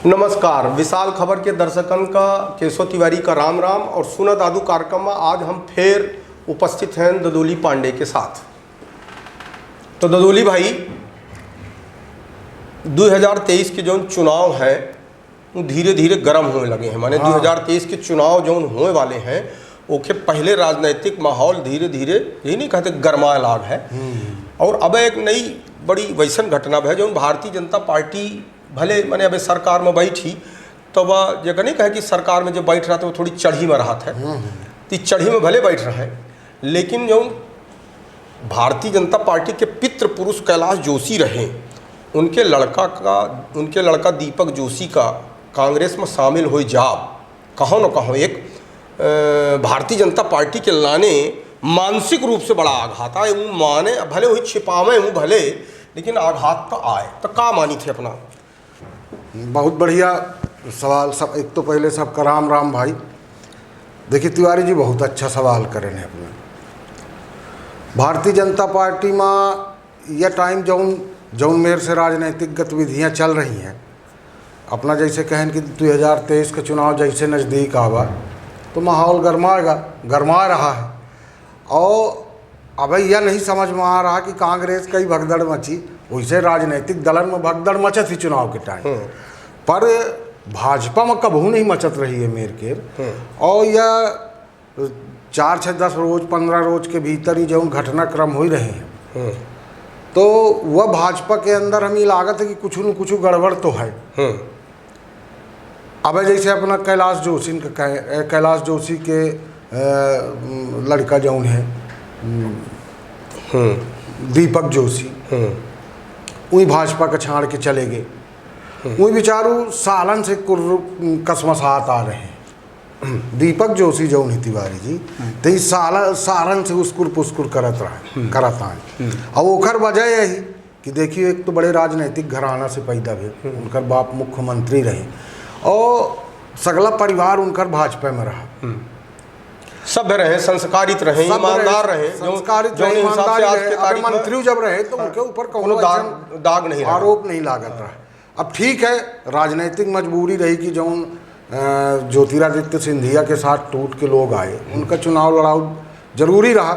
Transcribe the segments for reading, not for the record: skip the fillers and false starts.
नमस्कार। विशाल खबर के दर्शकन का केशव तिवारी का राम राम और सुना दादू कार्यक्रम में आज हम फिर उपस्थित हैं ददोली पांडे के साथ। तो ददोली भाई, 2023 के जो चुनाव हैं वो धीरे धीरे गर्म होने लगे हैं। माने 2023 के चुनाव जो होने वाले हैं ओके पहले राजनीतिक माहौल धीरे धीरे यही नहीं कहते गरमाए लाग है। और अब एक नई बड़ी वैसन घटना है जो भारतीय जनता पार्टी भले मैंने अब सरकार में बैठी तो वह जगह नहीं कहे कि सरकार में जब बैठ रहा था वो थोड़ी चढ़ी में रहा था, तो चढ़ी में भले बैठ रहा है, लेकिन जो भारतीय जनता पार्टी के पितृ पुरुष कैलाश जोशी रहे उनके लड़का दीपक जोशी का कांग्रेस में शामिल हो जाब कहो न कहो एक भारतीय जनता पार्टी के लाने मानसिक रूप से बड़ा आघात आए। वो माने भले हुई छिपावे हूँ भले, लेकिन आघात तो आए। तो का मानी थे अपना? बहुत बढ़िया सवाल। सब एक तो पहले सबका राम राम भाई। देखिए तिवारी जी बहुत अच्छा सवाल करें हैं अपने। भारतीय जनता पार्टी में यह टाइम जौन मेर से राजनीतिक गतिविधियाँ चल रही हैं, अपना जैसे कहें कि 2023 का चुनाव जैसे नज़दीक आवा तो माहौल गरमा रहा है। और अब यह नहीं समझ में आ रहा कि कांग्रेस कई भगदड़ मची, वैसे राजनीतिक दलन में भगदड़ मचत ही चुनाव के टाइम, पर भाजपा में कबहू नहीं मचत रही है मेर केर। और यह 4, 6, 10 रोज 15 रोज के भीतर ही जो घटनाक्रम हो रहे हैं तो वह भाजपा के अंदर हमें लागत है कि कुछ न कुछ गड़बड़ तो है। अब जैसे अपना कैलाश जोशी के लड़का जौन है दीपक जोशी, वही भाजपा का छाड़ के चले गए। वही बेचारू सालन से कसमसात आ रहे हैं। दीपक जोशी जौन है तिवारी जी तो सालन से उसकुर पुस्कुर करत आए। और ओकर वजह यही कि देखिए एक तो बड़े राजनीतिक घराना से पैदा हुए, उनकर बाप मुख्यमंत्री रहे और सगला परिवार उनकर भाजपा में रहा। सभ्य रहे, संस्कारित रहे, ईमानदार रहे, संस्कारित रहे, ईमानदार रहे। मंत्री जब रहे तो उनके ऊपर कोनो दाग नहीं, आरोप नहीं लागत रहा। अब ठीक है, राजनीतिक मजबूरी रही कि जौन ज्योतिरादित्य सिंधिया के साथ टूट के लोग आए, उनका चुनाव लड़ाऊ जरूरी रहा।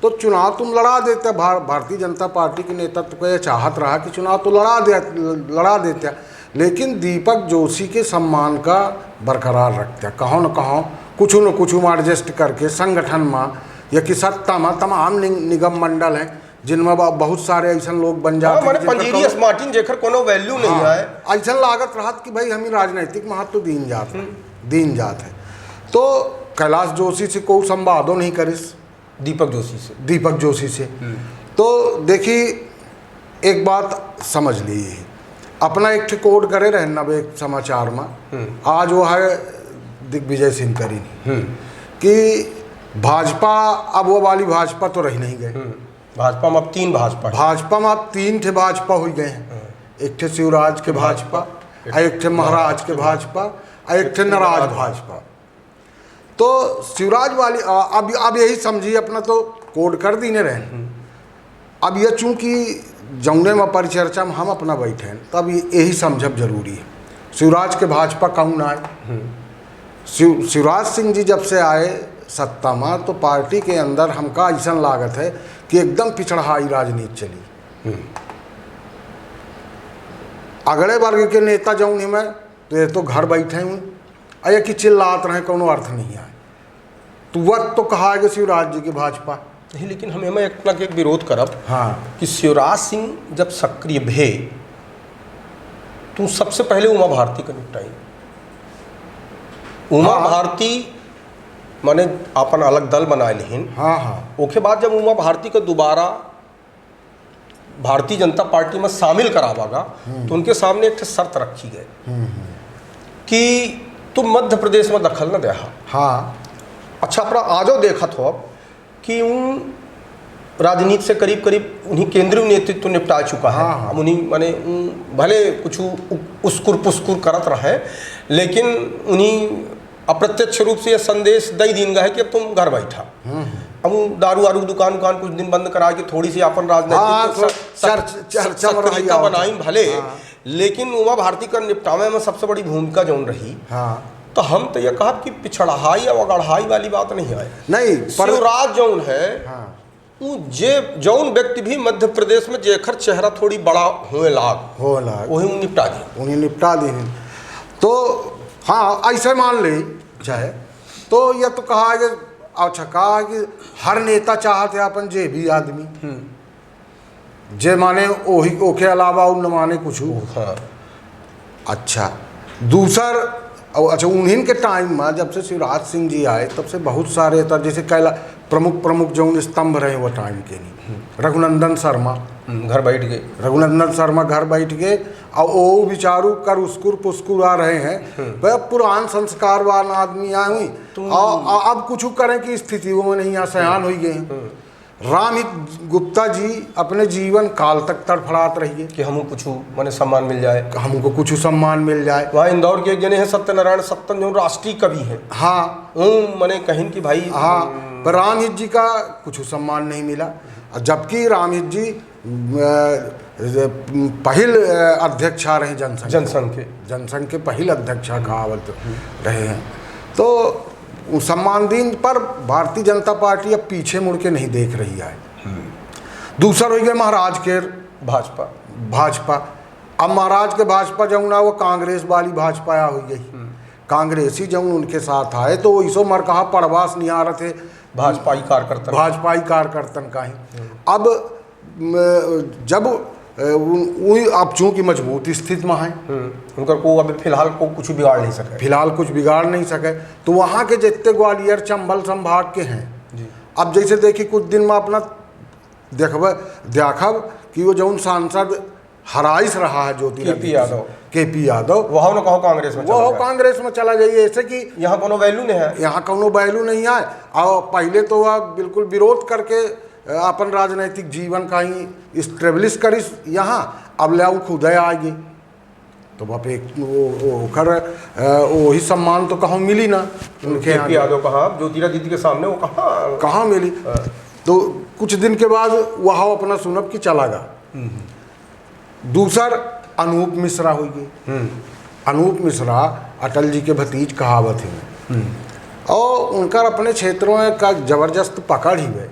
तो चुनाव तुम लड़ा देते। भारतीय जनता पार्टी के नेतृत्व को यह चाहत रहा कि चुनाव तो लड़ा देते, लेकिन दीपक जोशी के सम्मान का बरकरार रखते। कहो न कहो कुछ न कुछ एडजस्ट करके संगठन में या कि सत्ता में तमाम निगम मंडल हैं जिनमें बहुत सारे ऐसा लोग बन जाते हैं जेकर कोनो वैल्यू नहीं है। ऐसा लागत रहा कि भाई हमें राजनीतिक महत्व दीन जात है। तो कैलाश जोशी से कोई संवादो नहीं करिस दीपक जोशी से। तो देखिए एक बात समझ लीजिए, अपना एक कोड करे रहे नवे समाचार में आज वो है दिग्विजय सिंह करी कि भाजपा अब वो वाली भाजपा तो रही नहीं गए। भाजपा में अब तीन थे भाजपा हो गए हैं। एक थे शिवराज के भाजपा, एक थे महाराज के भाजपा, एक थे नाराज भाजपा। तो शिवराज वाली अब यही समझिए अपना तो कोड कर दीने रहे। अब यह चूंकि जौने में परिचर्चा में हम अपना बैठे हैं तब यही समझब जरूरी है। शिवराज के भाजपा कौन आए? शिवराज सिंह जी जब से आए सत्ता में तो पार्टी के अंदर हमका ऐसा लागत है कि एकदम पिछड़ाई राजनीति चली। अगले वर्ग के नेता जौन ही में तो ये तो घर बैठे हुए अरे कि चिल्लात रहे, कोनो अर्थ नहीं आए। तो वह तो कहा है कि शिवराज जी की भाजपा नहीं, लेकिन हमें एक विरोध करब कि शिवराज सिंह जब सक्रिय भे तो सबसे पहले उमा भारती का निपटाई। उमा भारती माने अपन अलग दल बनाए लेकिन ओके बाद जब उमा भारती को दोबारा भारतीय जनता पार्टी में शामिल करावागा तो उनके सामने एक शर्त रखी गई कि तुम मध्य प्रदेश में दखल न दे। अच्छा, अपना आजो देखा हो अब कि राजनीति से करीब करीब उन्हीं केंद्रीय नेतृत्व निपटा चुका है। हम उन्हीं माने भले कुछ उसकुर पुस्कुर करत रहे, लेकिन उन्हीं अप्रत्यक्ष रूप से यह संदेश दई दिन गया है कि अब तुम घर बैठा। अब दारू वारू दुकान कुछ दिन बंद करा के थोड़ी सी अपन राजनीतिक सक्रियता बनाई भले, लेकिन उमा भारती का निपटावे में सबसे बड़ी भूमिका जौन रही। हाँ, तो हम तो ये कहा कि पिछड़ाई और अगड़ाई वाली बात नहीं है। नहीं पर शिवराज जौन है हाँ, वो जे जौन व्यक्ति भी मध्य प्रदेश में जेखर चेहरा थोड़ी बड़ा हुए लाग वही निपटा दिया, उन्हें निपटा दी। तो हाँ, ऐसे मान ले चाहे तो यह तो कहा है कि अच्छा कहा कि हर नेता चाहते अपन जे भी आदमी जे माने ओही ओके अलावा उन न माने कुछ। हाँ। अच्छा दूसर अच्छा उन्हीं के टाइम में जब से शिवराज सिंह जी आए तब से बहुत सारे था, जैसे कैला प्रमुख जो स्तंभ रहे वो टाइम के नहीं, रघुनंदन शर्मा घर बैठ गए, रघुनंदन शर्मा घर बैठ गए और वो बिचारू कर उसकुर पुस्कुर आ रहे हैं। वह पुरान संस्कारवान आदमी आए हुई और अब कुछ करें की स्थितियों में नहीं सयान हो गए हैं। रामहित गुप्ता जी अपने जीवन काल तक तड़फड़ाते रहिए कि हमको कुछ माने सम्मान मिल जाए, हमको कुछ सम्मान मिल जाए। वहाँ इंदौर के एक जने हैं सत्यनारायण सत्तन जो राष्ट्रीय कवि है। हाँ, मैंने कहीं कि भाई हाँ, पर रामहित जी का कुछ सम्मान नहीं मिला, जबकि रामहित जी पहल अध्यक्षा रहे जनसंघ के पहल अध्यक्षा कहावत रहे हैं। तो सम्मान दिन पर भारतीय जनता पार्टी अब पीछे मुड़ के नहीं देख रही है। दूसरा हो गया महाराज के भाजपा। अब महाराज के भाजपा जो ना वो कांग्रेस वाली भाजपा हो गई, कांग्रेसी जब उनके साथ आए तो वो इसो मर कहा पड़वास नहीं आ रहे थे भाजपाई कार्यकर्तन का ही। अब जब अब चूंकि मजबूत स्थिति में है, उनका को अभी फिलहाल को कुछ बिगाड़ नहीं सके, तो वहाँ के जितने ग्वालियर चंबल संभाग के हैं जी। अब जैसे देखिए कुछ दिन में अपना देखब कि वो जो सांसद हराइस रहा है केपी यादव वह न कहो कांग्रेस में चला जाइए, ऐसे कि यहाँ कोनो वैल्यू नहीं है। और पहले तो वह बिल्कुल विरोध करके अपन राजनीतिक जीवन का ही स्टेब्लिश करिस यहाँ, अब ले खुद आएगी तो बाप एक वही सम्मान तो कहाँ मिली ना उनके यादव कहा ज्योतिरा दीदी के सामने वो कहाँ मिली। तो कुछ दिन के बाद वह अपना सुनब की चला गया। दूसर अनूप मिश्रा हुई। अनूप मिश्रा अटल जी के भतीज कहावत है और उनका अपने क्षेत्रों में का जबरदस्त पकड़ ही है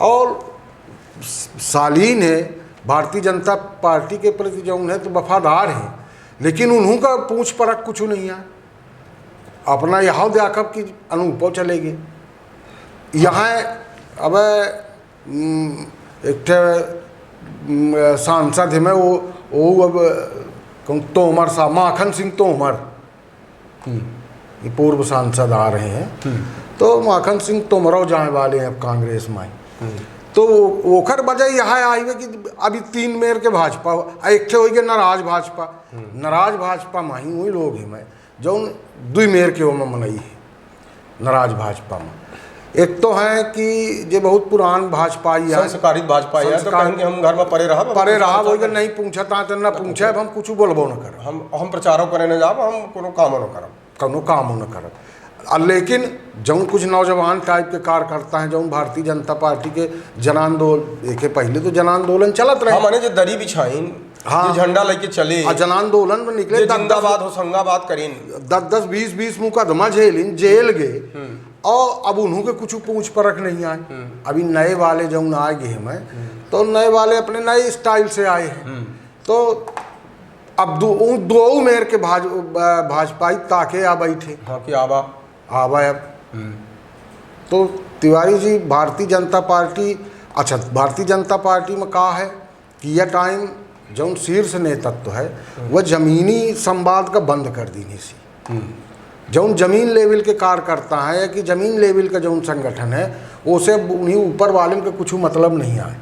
और सालीन है भारतीय जनता पार्टी के प्रति जो है तो वफादार हैं, लेकिन उन्हों का पूछ परख कुछ नहीं है। अपना यहाँ देखब कि अनुभव चलेगी यहाँ। अब एक सांसद है मैं वो अब तोमर साहब माखन सिंह तोमर पूर्व सांसद आ रहे हैं, तो माखन सिंह तोमर जाने वाले हैं अब कांग्रेस में। तो ओखर वजह यह आई है कि अभी 3 मेयर के भाजपा एक हो गए नाराज भाजपा में ही वही लोग हैं मैं जो 2 मेयर के में मनई है नाराज भाजपा में। एक तो है कि जे बहुत पुरान भाजपाई है, संस्कारित भाजपा है, तो कहेंगे हम घर में परे रहा वो नहीं पूछा तो न पूछे, अब हम कुछ बोलबो न कर, हम प्रचारों करे न जाब, हम कोनो काम न करब। लेकिन जौन कुछ नौजवान टाइप के कार्यकर्ता हैं जौन भारतीय जनता पार्टी के जन आंदोलन के पहले तो जन आंदोलन चलत रहे, माने जो दरी बिछाइन, हाँ, झंडा लेके चले, जन आंदोलन में निकले, जिंदाबाद होशंगाबाद करीन, 10 20 मुकदमा झेलिन, जेल गए और अब उन्हों के कुछ पूछ परख नहीं आए। अभी नए वाले जौन आ गए हैं तो नए वाले अपने नए स्टाइल से आए हैं। तो अब दो मेयर के भाजपाई ताके आ बैठे, हाँ कि आबा अब तो तिवारी जी भारतीय जनता पार्टी, अच्छा भारतीय जनता पार्टी में कहा है कि यह टाइम जो शीर्ष नेतृत्व है वह जमीनी संवाद का बंद कर दी सी। जो जमीन लेवल के कार्यकर्ता हैं या कि जमीन लेवल का जो संगठन है उसे उन्हीं ऊपर वाले का कुछ मतलब नहीं आए,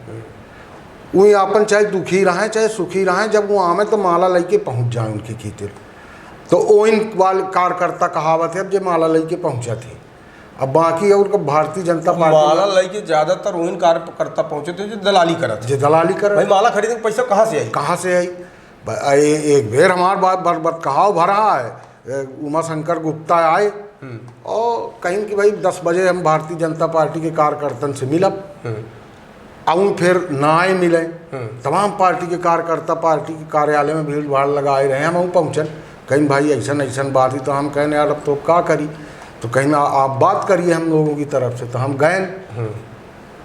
वही अपन चाहे दुखी रहें चाहे सुखी रहें, जब वो आमे तो माला लेके पहुँच जाए उनकी खीतिर। तो ओइन वाले कार्यकर्ता कहावत है अब जो माला लेके पहुँचा थे। अब बाकी और भारतीय जनता पार्टी माला लेके ज्यादातर ओइन कार्यकर्ता पहुँचे थे जो दलाली कर भाई माला खरीदने का पैसा कहाँ से आई। एक बेर हमारा बात कहाव भरा है, उमा शंकर गुप्ता आए और कहीं कि भाई 10 बजे हम भारतीय जनता पार्टी के कार्यकर्तन से मिलब, अब फिर ना आए मिले तमाम पार्टी के कार्यकर्ता पार्टी के कार्यालय में भीड़ भाड़ लगाए रहे। हम पहुँचन कहीं भाई ऐसा बात ही, तो हम कहने यार अब तो क्या करी, तो कहीं ना आप बात करिए हम लोगों की तरफ से। तो हम गए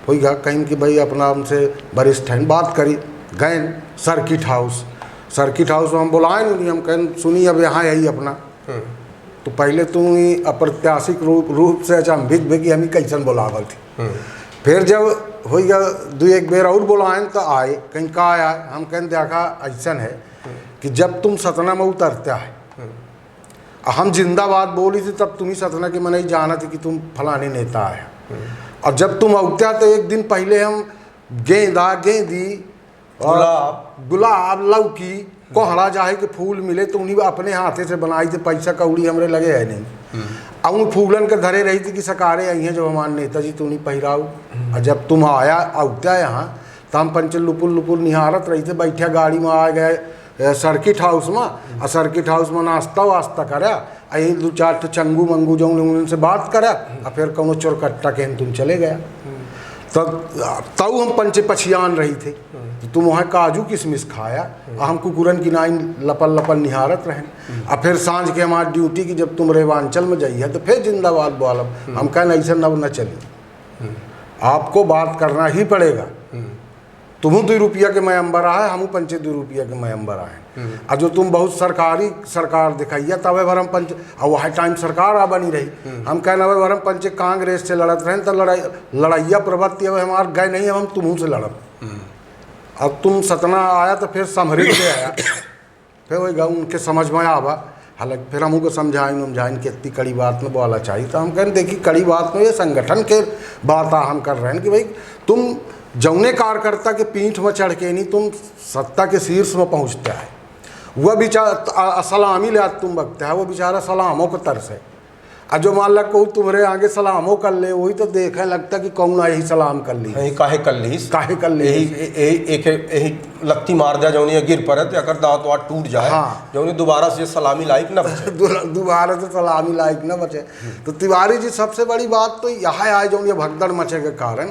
हो गया कहीं कि भाई अपना हमसे वरिष्ठ हैं, बात करी गए सर्किट हाउस में हम बुलाए नहीं, हम कहें सुनी अब यहाँ यही अपना। तो पहले तुम ही अप्रत्याशित रूप से अचंभित भी कि हम ही कैसन बुलावल थी। फिर जब हो गया 2-1 बेर और बुलाएं तो आए, कहीं का आया, हम कहें देखा ऐसा है कि जब तुम सतना में उतरता है, हम जिंदाबाद बोली थी तब तुम ही सतना के मन ही जाना थी कि तुम फलाने नेता आया, और जब तुम उगता तो एक दिन पहले हम गेंदी गुलाब लौकी कोहड़ा जाहे के फूल मिले तो उन्हीं अपने हाथे से बनाई थे, पैसा कौड़ी हमरे लगे है नहीं। और उन फूलन के धरे रही थी कि सकारे आई हैं जब हमारे नेताजी तो उन्हीं पहिराऊ। और जब तुम आया उगता यहाँ तो हम पंचल लुपुल निहारत रही थे, बैठा गाड़ी में आ गए सर्किट हाउस में, और सर्किट हाउस में नाश्ता वास्ता करा, यही 2-4 चंगू मंगू जो उनसे बात करा, और फिर कौनो चोरकट्टा के तुम चले गया। तब हम पंचे पछियान रही थे, तो तुम वहाँ काजू किशमिश खाया, और हम कुकुरन की नाइन लपल निहारत रहें। और फिर सांझ के हमारी ड्यूटी की जब तुम रेवांचल में जाइए तो फिर जिंदाबाद बोलब। हम कहना ऐसा न चली, आपको बात करना ही पड़ेगा। तुम 2 रुपया के मैंबर आए, हम पंचे 2 रुपया के मैंबर आए, और जो तुम बहुत सरकार दिखाइया तब भर हम पंच, और वह टाइम सरकार आ बनी रही। हम कहना भाई भर हम पंचे कांग्रेस से लड़त रहे तो लड़ाइया प्रवृत्ति अब हमारे गए नहीं, अब हम तुम्हों से लड़ब। अब तुम सतना आया तो फिर समहरी से आया, फिर वही गाँव उनके समझ में आवा। हालांकि फिर हम उनको समझाइन कि इतनी कड़ी बात में बोला चाहिए। तो हम कहें देखिए कड़ी बात में ये संगठन के बात हम कर रहे हैं कि भाई तुम जौने कार्यकर्ता के पीठ में चढ़ के नहीं तुम सत्ता के शीर्ष में पहुंचता है, वह बेचारा सलामी ले तुम बकता है, वो बेचारा सलामों को तरस है। और जो मान लग कहूँ तुम्हारे आगे सलामों कर ले, वही तो देखने लगता कि कौन यही सलाम कर ली, काहे कर ली यही लत्ती मार दिया जौनी गिर पड़े तो अगर दांत वाट टूट जाए। हाँ। जौनी दोबारा से सलामी लायक न बचे दोबारा से सलामी लायक न बचे। तो तिवारी जी सबसे बड़ी बात तो यहाँ आए जौन ये भगदड़ मचे के कारण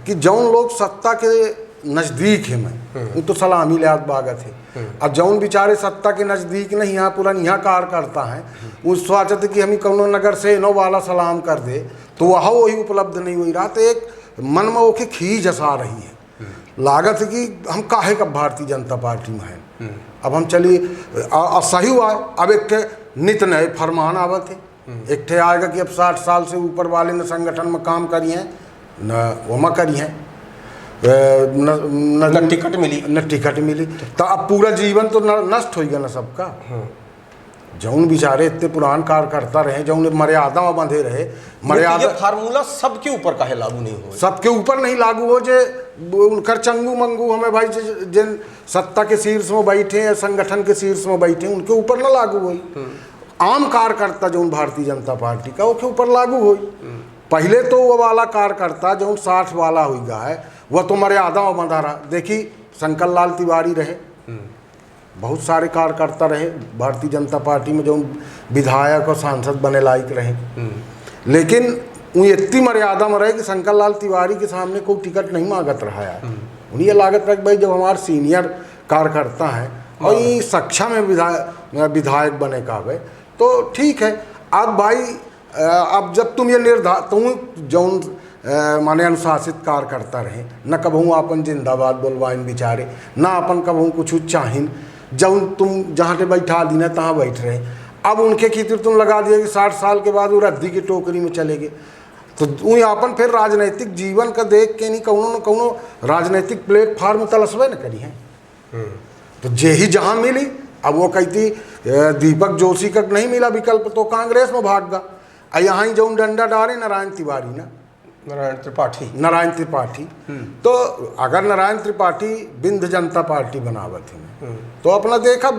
कि जौन लोग सत्ता के नज़दीक है मैं वो तो सलामी लियात बागत है, और जौन बेचारे सत्ता के नज़दीक नहीं यहाँ पूरा यहाँ कार करता है वो सोचते कि हम कौनो नगर से इनो वाला सलाम कर दे, तो वह वही उपलब्ध नहीं हुई रहा। तो एक मन में ओके खींच हंसा रही है, लागत है कि हम काहे का भारतीय जनता पार्टी में हैं। अब हम चलिए सही हुआ है, अब एक नित नए फरमान आवत है, एक थे आएगा कि अब 60 साल से ऊपर वाले ने संगठन में काम करी हैं न वमा करी हैं, न टिकट मिली तो अब पूरा जीवन तो नष्ट हो गया ना सबका। जौन बेचारे इतने पुरान कार्यकर्ता रहे, जौन मर्यादा में बंधे रहे, मर्यादा फार्मूला सबके ऊपर काहे लागू नहीं हो, सबके ऊपर नहीं लागू हो। जे उनकर चंगू मंगू हमें भाई जिन सत्ता के शीर्ष में बैठे या संगठन के शीर्ष में बैठे उनके ऊपर ना लागू हो, आम कार्यकर्ता जो भारतीय जनता पार्टी का उसके ऊपर लागू हो। पहले तो वो वाला कार्यकर्ता जो 60 वाला हो गया है वह तो मर्यादा में बंधा रहा। देखी शंकर लाल तिवारी रहे, बहुत सारे कार्यकर्ता रहे भारतीय जनता पार्टी में जो विधायक और सांसद बने लायक रहे, लेकिन वो इतनी मर्यादा में रहे कि शंकर लाल तिवारी के सामने कोई टिकट नहीं मांगत रहा है। उन्हें लागत रहा कि भाई जब हमारे सीनियर कार्यकर्ता हैं और ये सक्षा में विधायक बने का भाई तो ठीक है। अब भाई अब जब तुम ये तुम जौन माने अनुशासित कार्यकर्ता रहे, न कबहू अपन जिंदाबाद बोलवाइन बिचारे, ना अपन कबहू कुछ चाहिन, जब तुम जहाँ पे बैठा दी ना तहाँ बैठ रहे। अब उनके खीतिर तुम लगा दिए कि 60 साल के बाद वो रद्दी की टोकरी में चले गए, तो वही अपन फिर राजनीतिक जीवन का देख के नहीं कौनो न कौनो राजनीतिक प्लेटफार्म तलसबे न करी है। तो जे ही जहाँ मिली, अब वो कहती दीपक जोशी का नहीं मिला विकल्प तो कांग्रेस में भाग गया। यहाँ ही जो डंडा डाले नारायण तिवारी ना, नारायण त्रिपाठी तो अगर नारायण त्रिपाठी बिंद जनता पार्टी बनावत है तो अपना देखा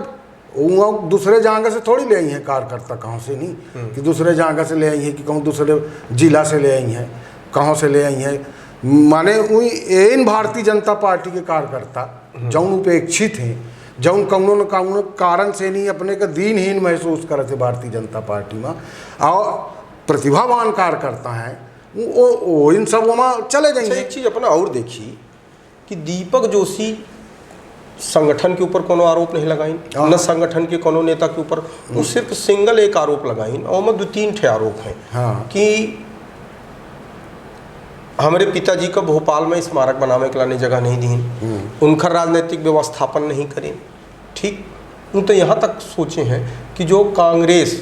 दूसरे जगह से थोड़ी ले आई हैं कार्यकर्ता, कहाँ से नहीं कि दूसरे जगह से ले आई हैं कि कहूँ दूसरे जिला से ले आई हैं, कहाँ से ले आई हैं। माने वही इन भारतीय जनता पार्टी के कार्यकर्ता जौन उपेक्षित हैं, जौन कौनो न कौनो कारण से नहीं अपने का दीनहीन महसूस करते भारतीय जनता पार्टी में, और प्रतिभावान कार्यकर्ता हैं वो इन सब में चले जाएंगे। एक चीज़ अपना और देखी कि दीपक जोशी संगठन के ऊपर कोनो आरोप नहीं लगाइन, न संगठन के कोनो नेता के ऊपर, वो सिर्फ सिंगल एक आरोप लगाइन और में 2-3 ठे आरोप हैं। हाँ। कि हमारे पिताजी का भोपाल में स्मारक बनावे के लाने जगह नहीं दी, उनका राजनीतिक व्यवस्थापन नहीं करें। ठीक, वो तो यहाँ तक सोचे हैं कि जो कांग्रेस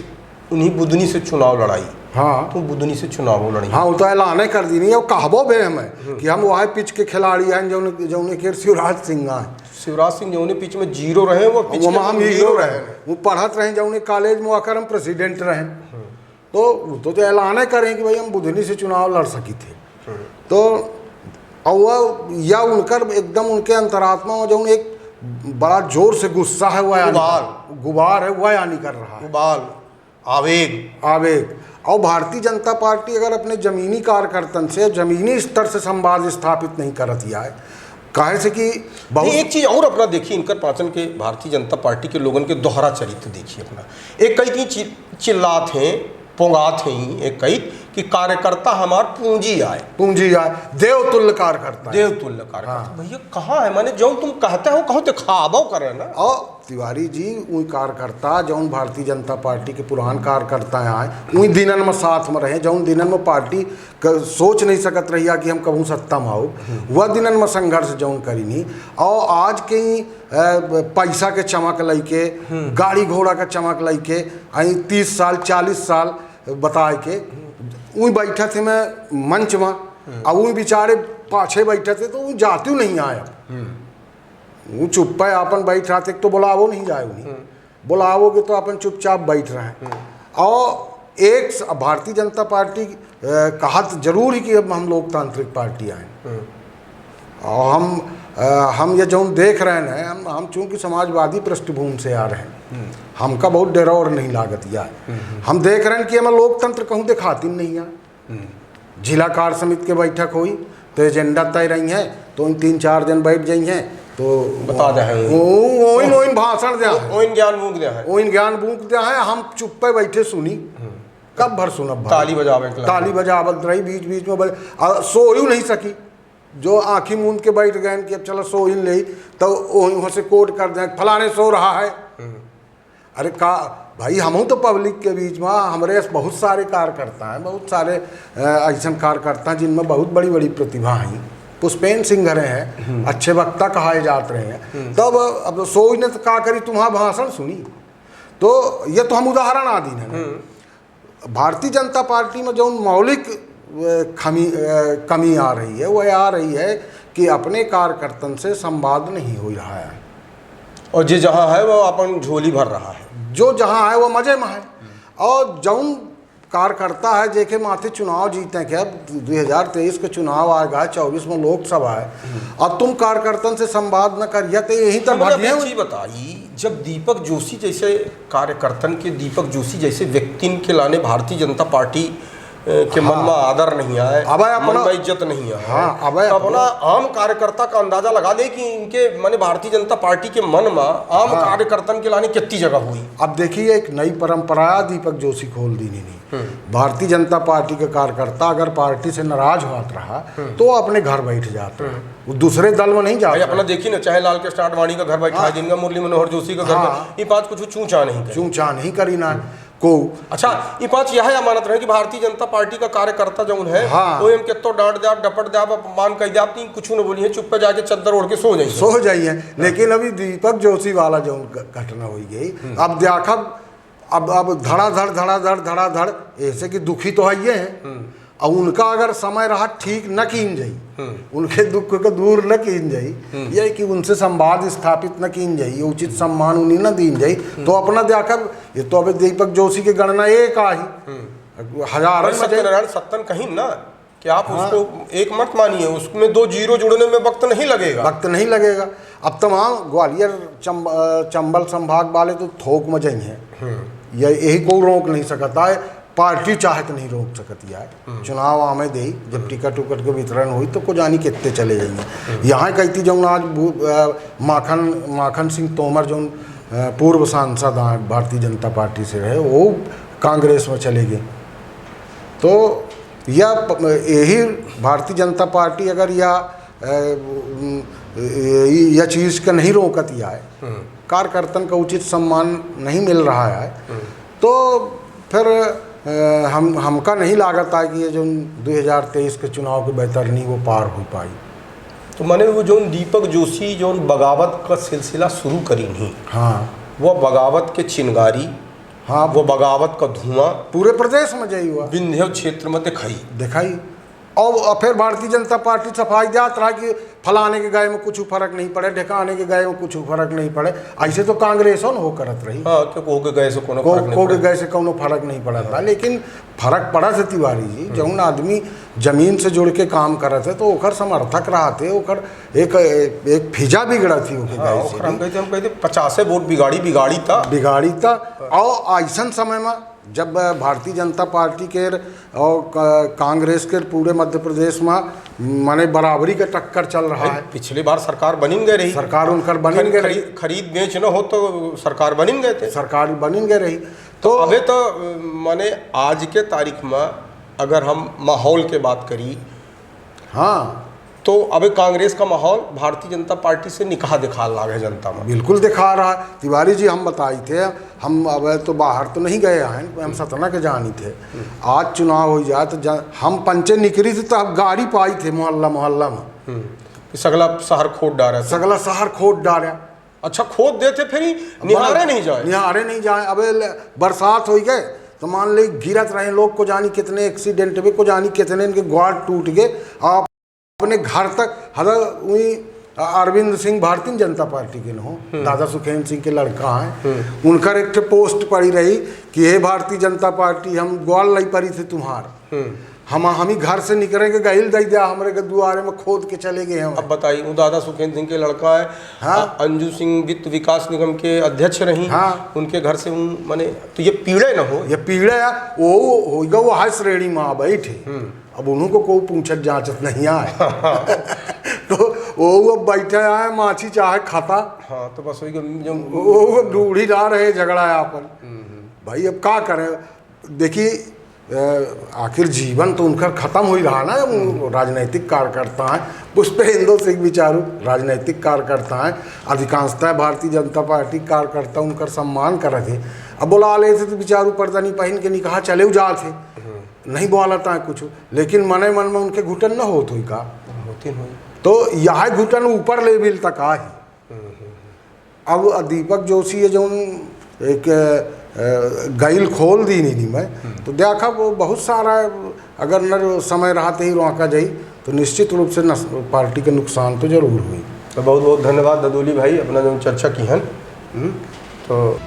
उन्हीं बुधनी से चुनाव लड़ाई, हाँ, तो बुधनी से चुनाव लड़ी, हाँ, वो तो ऐलान कर दी नहीं है, कहबो बे हमें कि हम वहाँ पिच के खिलाड़ी हैं जो के शिवराज सिंह हैं। शिवराज सिंह जो पिच में 0 रहे, वो पिच में हम हीरो रहे, वो पढ़त रहे, जो कॉलेज में आकर हम प्रेसिडेंट रहे, तो ऐलान करें कि भाई हम बुधनी से चुनाव लड़ सकी थे। तो और या उनकर एकदम उनके अंतरात्मा में जो एक बड़ा जोर से गुस्सा है, वह गुबार है, वह यानी कर रहा है, गुबाल, आवेग। और भारतीय जनता पार्टी अगर अपने जमीनी कार्यकर्तन से जमीनी स्तर से संवाद स्थापित नहीं करती है, काहे से कि बहुत एक चीज़ और अपना देखिए, इनकर पाचन के भारतीय जनता पार्टी के लोगों के दोहरा चरित्र देखिए अपना। एक कई चिल्लात हैं, पोंगात हैं, एक कई कि कार्यकर्ता हमार पूंजी आए, देवतुल्य कार्यकर्ता, हाँ। भैया कहाँ है, माने जो तुम कहते हो कहो दिखावो करे ना। और तिवारी जी वही कार्यकर्ता जौन भारतीय जनता पार्टी के पुरान कार्यकर्ता आए, वही दिनन में साथ में रहे, जौन दिनन में पार्टी सोच नहीं सकत रही कि हम कहूँ सत्ता में आओ, वह दिनन में संघर्ष जौन करीनी। और आज के पैसा के चमक लैके, गाड़ी घोड़ा के चमक लैके 30 साल 40 साल बताए के वही बैठे थे मैं मंच में, अब वही बेचारे पाछे बैठे थे, तो वो जाते नहीं आया, वो चुप है अपन बैठ रहा थे, तो बुलावो नहीं जाए, उन्हीं बुलावोगे तो अपन चुपचाप बैठ रहे हैं। और एक भारतीय जनता पार्टी कहत जरूर ही कि अब हम लोकतांत्रिक पार्टी आए, और हम ये जो देख रहे हैं, हम चूँकि समाजवादी पृष्ठभूमि से आ रहे हैं, हमका बहुत डर और नहीं लागत यार, हम देख रहे हैं कि हमें लोकतंत्र कहूँ दिखाती नहीं है। जिला कार्य समिति के बैठक हुई तो एजेंडा तय रही है, तो 3-4 जन बैठ जाई हैं, तो बता दे भाषण दिया है, ज्ञान बूंक दिया है, हम चुप पे बैठे सुनी, कब भर सुनब, ताली बजावत रही, बीच बीच में सो ही नहीं सकी, जो आँखी मूंद के बैठ गए कि अब चलो सो ही ले, तो वहाँ से कोट कर दें फलाने सो रहा है। अरे का भाई, हम तो पब्लिक के बीच में, हमारे बहुत सारे कार्यकर्ता हैं, बहुत सारे ऐसा कार्यकर्ता हैं जिनमें बहुत बड़ी बड़ी प्रतिभा हैं, पुष्पेन सिंह हैं, अच्छे वक्ता कहाए जाते रहे हैं, तब अब सो ही ने तो का करी, तुम्हारा भाषण सुनी। तो ये तो हम उदाहरण आदि हैं। भारतीय जनता पार्टी में जो मौलिक कमी आ रही है, वह आ रही है कि अपने कार्यकर्तन से संवाद नहीं हो रहा है, और जो जहाँ है वो अपन झोली भर रहा है, जो जहाँ है वो मजे में है। और जौन कार्यकर्ता है जेके माथे चुनाव जीते हैं, क्या 2023 के चुनाव आएगा, 24 में लोकसभा है, और तुम कार्यकर्तन से संवाद न करिए तो यही तक बताई। जब दीपक जोशी जैसे कार्यकर्तन के, दीपक जोशी जैसे व्यक्ति के लाने भारतीय जनता पार्टी के मन में आदर नहीं आए, मन में इज्जत नहीं है, अब अपना आम कार्यकर्ता का अंदाजा लगा दे कि इनके माने भारतीय जनता पार्टी के मन में आम कार्यकर्ता के लाने कितनी जगह हुई। अब देखिए, एक नई परंपरा दीपक जोशी खोल दी नहीं, भारतीय जनता पार्टी का कार्यकर्ता अगर पार्टी से नाराज होता रहा तो अपने घर बैठ जाता, वो दूसरे दल में नहीं जाता। अपना देखिए ना, चाहे लाल कृष्ण आडवाणी का घर बैठा है, जिनका मुरली मनोहर जोशी का घर, ये बात कुछ चूचा नहीं करी ना को। अच्छा, ये पांच यह अमानत रहे कि भारतीय जनता पार्टी का कार्यकर्ता जो है, वो एम कितो डांट दे, डपट दे, अपमान कर दे, आप कुछ न बोलिए, चुप पे जाके चद्दर ओढ़ के सो जाइए। लेकिन अभी दीपक जोशी वाला जो घटना हुई गई, अब देखा, अब धड़ाधड़ ऐसे कि दुखी तो है हैं, और उनका अगर समय रहा ठीक न कीन जाई, उनके दुख को दूर न कीन जाई, ये कि उनसे संवाद स्थापित न कीन जाई, उचित सम्मान उन्हें न दीन जाई, तो अपना देखकर ये तो अब दीपक जोशी की गणना एक आई, हजारों सत्तन कहीं ना कि आप उसको एक मत मानिए, उसमें 2 जीरो जुड़ने में वक्त नहीं लगेगा। अब तमाम ग्वालियर चंबल संभाग वाले तो थोक में जाई हैं, यही को रोक नहीं सकता है, पार्टी चाहत नहीं रोक सकती है। चुनाव आमे दे, जब टिकट उकट के वितरण हुई तो को जानी कितने चले जाएंगे। यहाँ कहती जो आज माखन सिंह तोमर जो पूर्व सांसद हैं भारतीय जनता पार्टी से रहे, वो कांग्रेस में चले गए। तो यही भारतीय जनता पार्टी अगर या यह चीज़ का नहीं रोकत आए, कार्यकर्तन का उचित सम्मान नहीं मिल रहा है, तो फिर हमका नहीं लागत है कि ये जो 2023 के चुनाव की बेहतरनी वो पार हो पाई। तो मैंने वो जो दीपक जोशी जो बगावत का सिलसिला शुरू करी नहीं, हाँ, वो बगावत के चिंगारी, हाँ, वो बगावत का धुआं पूरे प्रदेश में जई हुआ, विंध्य क्षेत्र में दिखाई। और फिर भारतीय जनता पार्टी सफाई देत रहा कि फलाने के गए में कुछ फर्क नहीं पड़े, ढकाने के गए में कुछ फर्क नहीं पड़े। ऐसे तो कांग्रेस हो करत रही, हाँ, कि हो के गए से कोनो फर्क नहीं पड़ता, लेकिन फर्क पड़ा से तिवारी जी, जौन आदमी जमीन से जुड़ के काम करत है तो ओकर समर्थक रहा थे, ओकर एक फिजा बिगड़ा थी ओके गए से। हम कहते 50 वोट बिगाड़ी था। और ऐसा समय में जब भारतीय जनता पार्टी के और कांग्रेस के पूरे मध्य प्रदेश में माने बराबरी का टक्कर चल रहा है। पिछली बार सरकार बनिन गए रही, सरकार उनकर बनिन गए रही, खरीद बेच न हो तो सरकार बनिन गए थे, सरकार बनिन गए रही। तो अबे तो माने आज के तारीख में अगर हम माहौल के बात करी, हाँ, तो अबे कांग्रेस का माहौल भारतीय जनता पार्टी से निकाह दिखा रहा है जनता में, बिल्कुल दिखा रहा है। तिवारी जी हम बताई थे, हम अब तो बाहर तो नहीं गए हैं, हम सतना के जानी थे। आज चुनाव हो जाए तो हम पंचे निकली थी तो अब गाड़ी पाई थे मोहल्ला में, सगला शहर खोद डारा। अच्छा, खोद देते फिर निहारे नहीं जाए। अब बरसात हो गए तो मान ली गिरत रहे लोग को, जानी कितने एक्सीडेंट में, को जानी कितने इनके ग्वार टूट गए। आप अपने घर तक वही अरविंद सिंह भारतीय जनता पार्टी के हो, दादा सुखेन सिंह के लड़का हैं, उनकर एक पोस्ट पड़ी रही कि हे भारतीय जनता पार्टी, हम ग्वाल लाई पड़ी थे तुम्हार, हम ही घर से निकलेंगे गहिल दे दिया हमारे के दुआरे में खोद के चले गए हम। अब बताइए, वो दादा सुखेन सिंह के लड़का है, हाँ, अंजू सिंह वित्त विकास निगम के अध्यक्ष रही, हाँ, उनके घर से माने तो ये पीड़े न हो, ये पीड़े वो हाई श्रेणी में बैठे। अब उन्हों को पूछत जांचत नहीं आए तो वो अब बैठे आए माछी चाहे खाता, हाँ, तो बस वो ढूढ़ी ला रहे झगड़ा अपन। भाई अब क्या करें, देखिए आखिर जीवन तो उनका खत्म हो ही रहा ना। राजनीतिक कार्यकर्ता हैं, पुष्पेंद्र सिंह बिचारू राजनीतिक कार्यकर्ता हैं, अधिकांशतः भारतीय जनता पार्टी कार्यकर्ता उनका सम्मान कर रहे थे। अब बुला ले थे तो बिचारू पर्दानी पहन के निकाह चले जा थे, नहीं बोलाता है कुछ, लेकिन मन में उनके घुटन न होत हुई का होती हुई, तो यह घुटन ऊपर लेवल तक आ ही। अब दीपक जोशी है जो एक गैल खोल दी नहीं मैं, तो देखा वो बहुत सारा, अगर न समय रहते ही रोका जाई तो निश्चित रूप से पार्टी का नुकसान तो जरूर हुई। तो बहुत बहुत धन्यवाद ददोली भाई, अपना जो चर्चा की है। तो